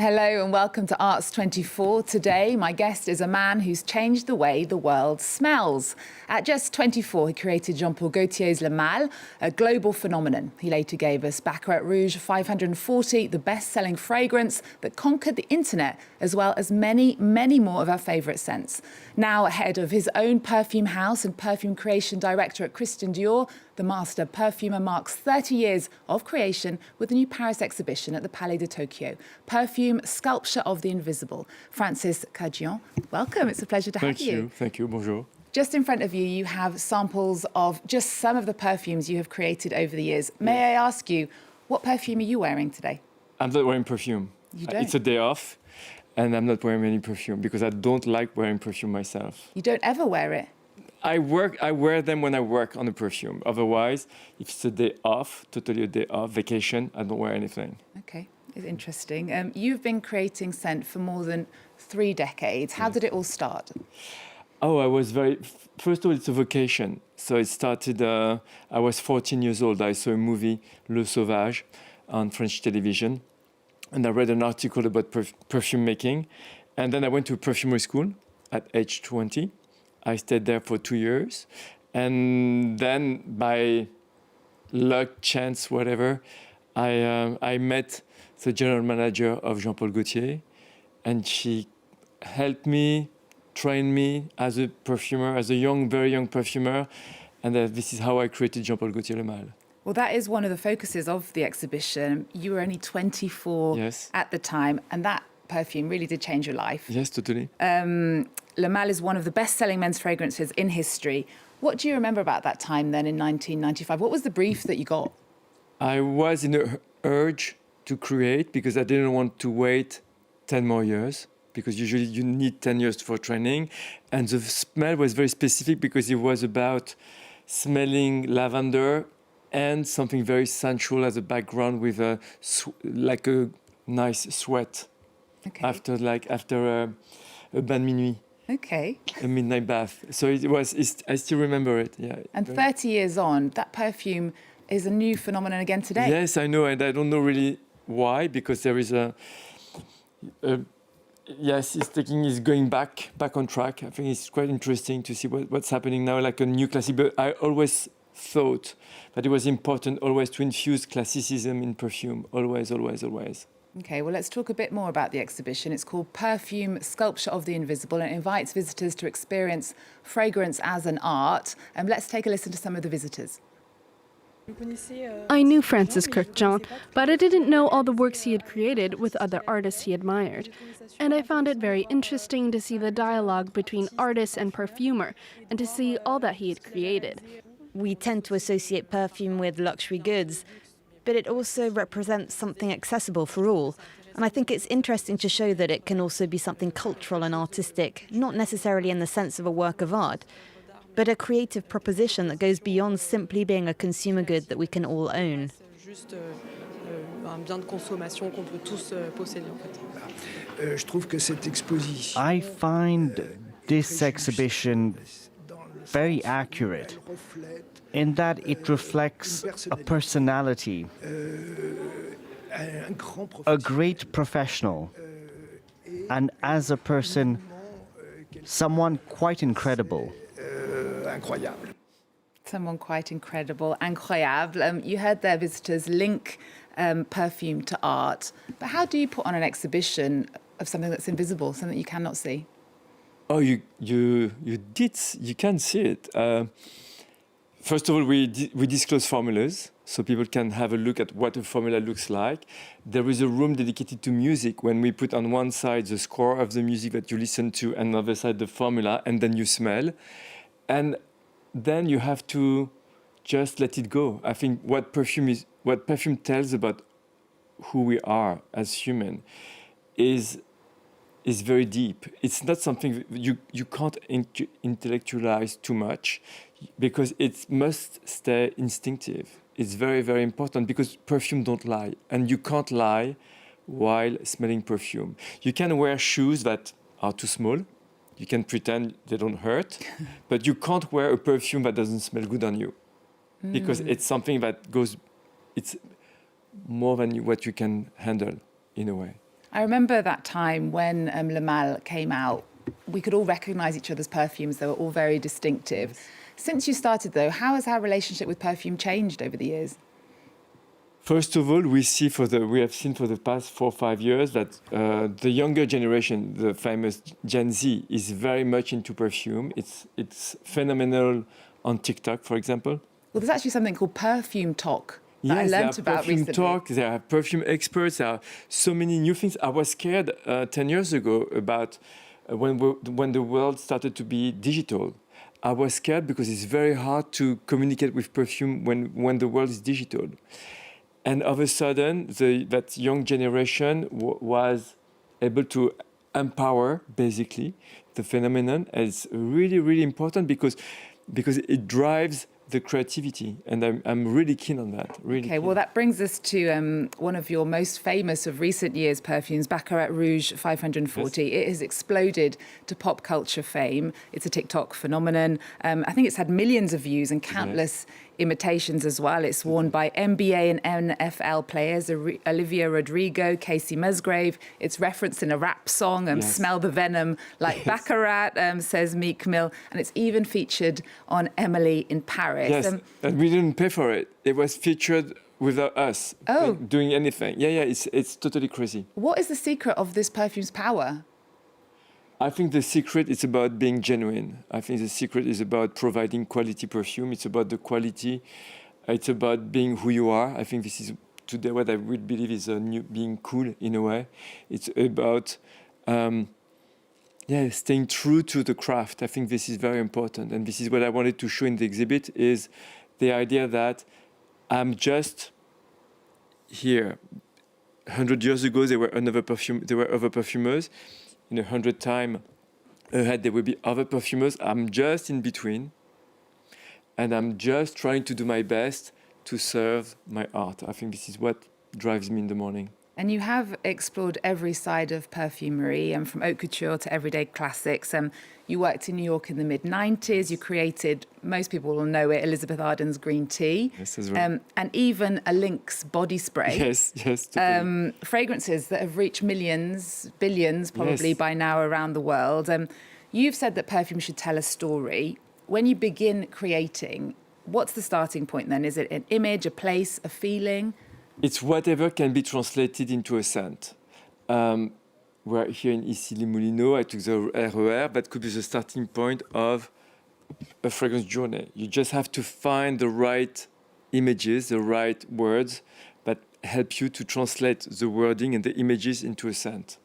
Hello and welcome to Arts 24. Today, my guest is a man who's changed the way the world smells. At just 24, he created Jean-PaulGaultier's Le Mâle, a global phenomenon. He later gave us Baccarat Rouge 540, the best-selling fragrance that conquered the internet, as well as many, many more of our favourite scents. Now head of his own perfume house and Perfume Creation Director at Christian Dior, the master perfumer marks 30 years of creation with the new Paris exhibition at the Palais de Tokyo. Perfume, Sculpture of the Invisible. Francis Kurkdjian, welcome. It's a pleasure to have you. Thank you. Bonjour. Just in front of you, you have samples of just some of the perfumes you have created over the years. May I ask you, what perfume are you wearing today? I'm not wearing perfume. You don't? It's a day off, and I'm not wearing any perfume because I don't like wearing perfume myself. You don't ever wear it? I wear them when I work on a perfume. Otherwise, if it's a day off, totally a day off, vacation, I don't wear anything. Okay, it's interesting. You've been creating scent for more than 3 decades. How did it all start? Oh, first of all, it's a vocation. So it started, I was 14 years old. I saw a movie, Le Sauvage, on French television. And I read an article about perfume making. And then I went to perfumery school at age 20. I stayed there for 2 years. And then by luck, chance, whatever, I met the general manager of Jean-PaulGaultier. And she helped me, trained me as a perfumer, as a very young perfumer. And this is how I created Jean-PaulGaultier Le Mâle. Well, that is one of the focuses of the exhibition. You were only 24 at the time, and that perfume really did change your life. Yes, totally. Le Mâle is one of the best-selling men's fragrances in history. What do you remember about that time then in 1995? What was the brief that you got? I was in an urge to create because I didn't want to wait 10 more years, because usually you need 10 years for training. And the smell was very specific because it was about smelling lavender and something very sensual as a background with like a nice sweat after a bain minuit. Okay. A midnight bath. So I still remember it, yeah. And 30 years on, that perfume is a new phenomenon again today. Yes, I know, and I don't know really why, because there is it's going back on track. I think it's quite interesting to see what's happening now, like a new classic. But I always thought that it was important always to infuse classicism in perfume. Always, always, always. Okay, well, let's talk a bit more about the exhibition. It's called Perfume, Sculpture of the Invisible, and it invites visitors to experience fragrance as an art. Let's take a listen to some of the visitors. I knew Francis Kurkdjian, but I didn't know all the works he had created with other artists he admired. And I found it very interesting to see the dialogue between artist and perfumer, and to see all that he had created. We tend to associate perfume with luxury goods, but it also represents something accessible for all. And I think it's interesting to show that it can also be something cultural and artistic, not necessarily in the sense of a work of art, but a creative proposition that goes beyond simply being a consumer good that we can all own. I find this exhibition very accurate in that it reflects a personality, a great professional, and as a person, someone quite incredible. Someone quite incredible, incroyable. You heard their visitors link perfume to art, but how do you put on an exhibition of something that's invisible, something you cannot see? Oh, you can see it. First of all, we disclose formulas, so people can have a look at what a formula looks like. There is a room dedicated to music when we put on one side the score of the music that you listen to, and on the other side the formula, and then you smell. And then you have to just let it go. I think what perfume tells about who we are as human is very deep. It's not something you can't intellectualize too much, because it must stay instinctive. It's very, very important, because perfume don't lie, and you can't lie while smelling perfume. You can wear shoes that are too small. You can pretend they don't hurt, but you can't wear a perfume that doesn't smell good on you, because it's something that it's more than what you can handle, in a way. I remember that time when Le Mâle came out. We could all recognise each other's perfumes. They were all very distinctive. Yes. Since you started, though, how has our relationship with perfume changed over the years? First of all, we have seen for the past 4 or 5 years that the younger generation, the famous Gen Z, is very much into perfume. It's phenomenal on TikTok, for example. Well, there's actually something called Perfume Talk that I learned about recently. Perfume Talk, there are perfume experts, there are so many new things. I was scared 10 years ago about when the world started to be digital. I was scared because it's very hard to communicate with perfume when the world is digital. And all of a sudden, that young generation was able to empower, basically, the phenomenon. And it's really, really important because it drives the creativity. And I'm really keen on that. Really keen. Well, that brings us to one of your most famous of recent years' perfumes, Baccarat Rouge 540. Yes. It has exploded to pop culture fame. It's a TikTok phenomenon. I think it's had millions of views and countless imitations as well. It's worn by NBA and NFL players, Olivia Rodrigo, Casey Musgrave. It's referenced in a rap song, Smell the Venom, like Baccarat, says Meek Mill. And it's even featured on Emily in Paris. Yes, and we didn't pay for it. It was featured without us doing anything. Yeah, it's totally crazy. What is the secret of this perfume's power? I think the secret is about being genuine. I think the secret is about providing quality perfume. It's about the quality. It's about being who you are. I think this is today what I would believe is being cool in a way. It's about staying true to the craft. I think this is very important. And this is what I wanted to show in the exhibit is the idea that I'm just here. 100 years ago, there were other perfumers. In 100 times ahead, there will be other perfumers. I'm just in between. And I'm just trying to do my best to serve my art. I think this is what drives me in the morning. And you have explored every side of perfumery, from haute couture to everyday classics. You worked in New York in the mid-90s. You created, most people will know it, Elizabeth Arden's green tea. Yes, that's right. And even a Lynx body spray. Yes, totally. Fragrances that have reached millions, billions probably by now around the world. You've said that perfume should tell a story. When you begin creating, what's the starting point then? Is it an image, a place, a feeling? It's whatever can be translated into a scent. We're here in Issy-les-Moulineaux. I took the RER. That could be the starting point of a fragrance journey. You just have to find the right images, the right words that help you to translate the wording and the images into a scent.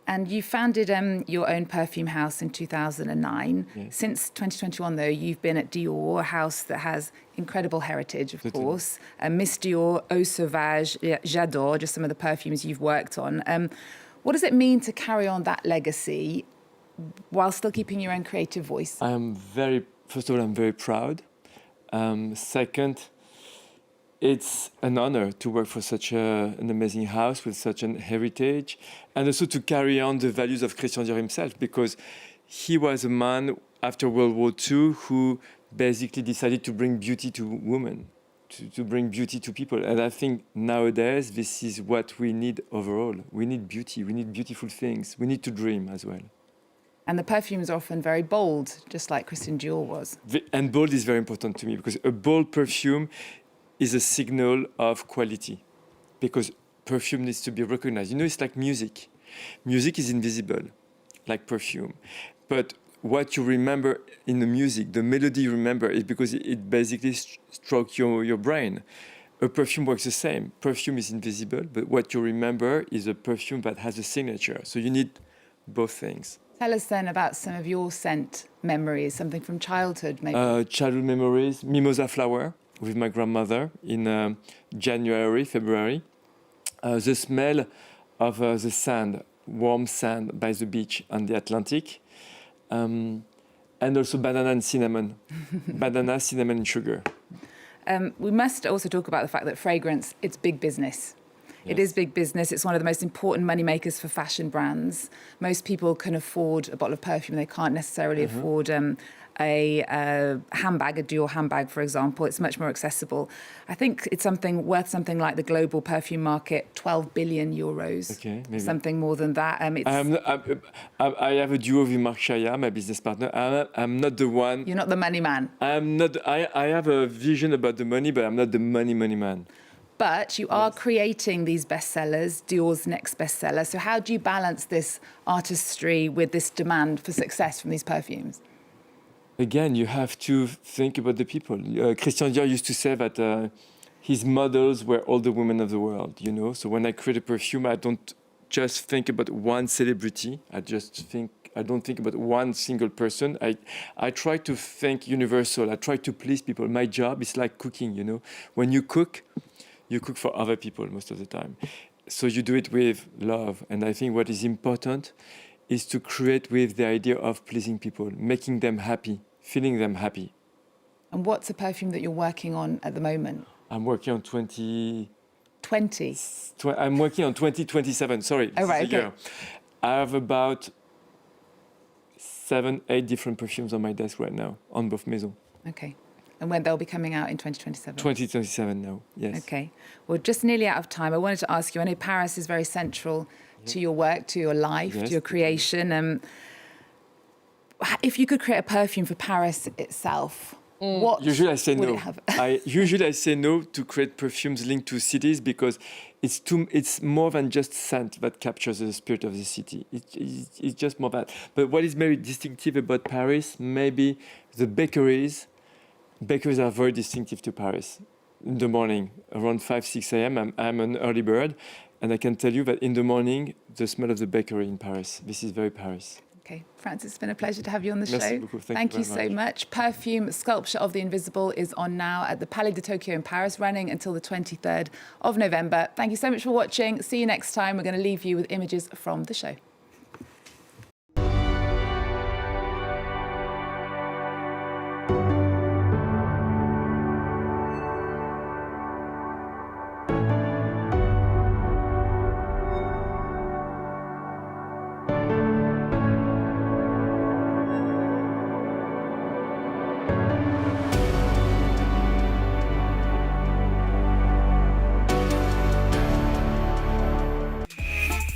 And you founded your own perfume house in 2009. Yes. Since 2021, though, you've been at Dior, a house that has incredible heritage, of course. Miss Dior, Eau Sauvage, J'adore, just some of the perfumes you've worked on. What does it mean to carry on that legacy while still keeping your own creative voice? First of all, I'm very proud. Second, it's an honor to work for such an amazing house with such an heritage, and also to carry on the values of Christian Dior himself, because he was a man after World War II who basically decided to bring beauty to women, to bring beauty to people. And I think nowadays this is what we need overall. We need beauty, we need beautiful things, we need to dream as well. And the perfumes are often very bold, just like Christian Dior was. And bold is very important to me, because a bold perfume is a signal of quality, because perfume needs to be recognized. You know, it's like music. Music is invisible, like perfume. But what you remember in the music, the melody you remember, is because it basically strokes your brain. A perfume works the same. Perfume is invisible, but what you remember is a perfume that has a signature. So you need both things. Tell us then about some of your scent memories, something from childhood, maybe. Childhood memories, mimosa flower with my grandmother in January, February. The smell of the sand, warm sand by the beach on the Atlantic. And also banana and cinnamon. Banana, cinnamon and sugar. We must also talk about the fact that fragrance, it's big business. It is big business. It's one of the most important money makers for fashion brands. Most people can afford a bottle of perfume. They can't necessarily afford a handbag, a Dior handbag, for example. It's much more accessible. I think it's worth something like the global perfume market, 12 billion euros. Okay, maybe. Something more than that. I have a duo with Marc Chaya, my business partner. I'm not the one. You're not the money man. I'm not. I have a vision about the money, but I'm not the money man. But you are creating these bestsellers, Dior's next bestseller. So how do you balance this artistry with this demand for success from these perfumes? Again, you have to think about the people. Christian Dior used to say that his models were all the women of the world, you know? So when I create a perfume, I don't just think about one celebrity. I don't think about one single person. I try to think universal. I try to please people. My job is like cooking, you know? When you cook for other people most of the time. So you do it with love. And I think what is important is to create with the idea of pleasing people, making them happy, feeling them happy. And what's a perfume that you're working on at the moment? I'm working on 20... 20? I'm working on 2027, sorry. Oh, right, okay. Year. I have about 7-8 different perfumes on my desk right now, on both maisons. Okay. And when they'll be coming out in 2027? 2027 now, yes. Okay. Well, just nearly out of time. I wanted to ask you, I know Paris is very central to your work, to your life, to your creation. If you could create a perfume for Paris itself, what usually I say would no. it have? Usually I say no to create perfumes linked to cities because it's more than just scent that captures the spirit of the city. It's just more that. But what is very distinctive about Paris, maybe the bakeries. Bakeries are very distinctive to Paris. In the morning, around 5-6 a.m., I'm an early bird, and I can tell you that in the morning, the smell of the bakery in Paris, this is very Paris. Okay, Francis, it's been a pleasure to have you on the Merci show. beaucoup. Thank you so much. Perfume Sculpture of the Invisible is on now at the Palais de Tokyo in Paris, running until the 23rd of November. Thank you so much for watching. See you next time. We're going to leave you with images from the show.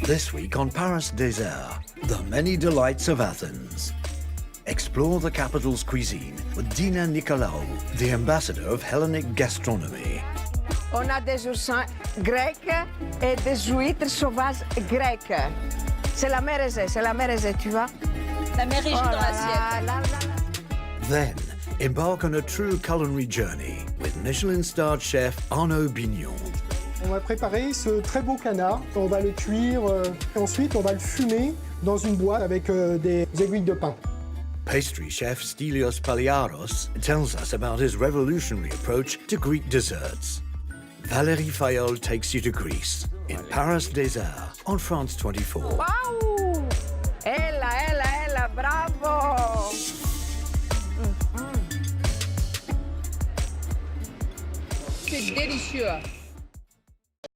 This week on Paris Désert, the many delights of Athens. Explore the capital's cuisine with Dina Nicolaou, the ambassador of Hellenic gastronomy. On a des oursins grecs et des huîtres sauvages grecques. C'est la mérésée, tu vois? La mer est dans l'assiette. Then, embark on a true culinary journey with Michelin-starred chef Arnaud Bignon. On va préparer ce très beau canard. On va le cuire et ensuite on va le fumer dans une boîte avec des aiguilles de pin. Pastry chef Stelios Paliaros tells us about his revolutionary approach to Greek desserts. Valérie Fayolle takes you to Greece in Paris Désert on France 24. Wow! Ella, bravo! C'est délicieux.